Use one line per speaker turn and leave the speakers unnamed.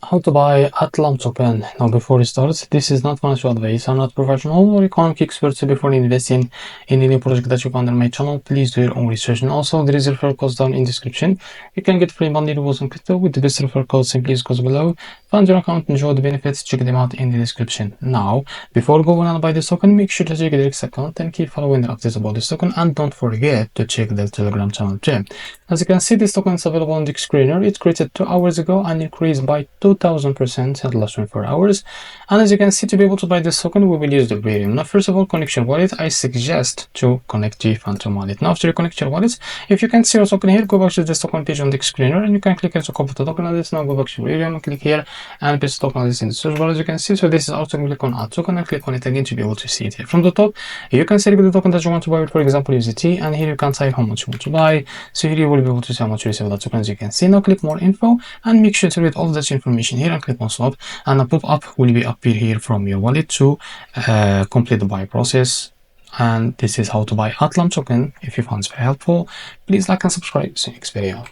How to buy ATLAM token. Now before we start, this is not financial advice. I'm not professional or economic expert, so before investing in any project that you find on my channel, please do your own research. And also there is a referral code down in description. You can get free money rewards on crypto with the best referral code. Simply use goes below. Find your account, enjoy the benefits, check them out in the description. Now, before going and buy this token, make sure to check the account and keep following the updates about this token, and don't forget to check the Telegram channel too. As you can see, this token is available on the screener. It created 2 hours ago and increased by 2000% in the last 24 hours. And as you can see, to be able to buy this token, we will use the Ethereum. Now, first of all, connection wallet. I suggest to connect the Phantom wallet. Now, after you connect your wallet, if you can see your token here, go back to this token page on the screener and you can click here to copy the token address. Now go back to Ethereum and click here and paste the token address in the search bar, as you can see. So this is also click on add token and click on it again to be able to see it here. From the top, you can select the token that you want to buy with, for example, USDT, and here you can type how much you want to buy. So here you will be able to see how much you receive that token, as you can see. Now click more info and make sure to read all that information here and click on swap, and a pop-up will be appear here from your wallet to complete the buy process. And this is how to buy ATLAM token. If you found this very helpful, please like and subscribe. See you next video.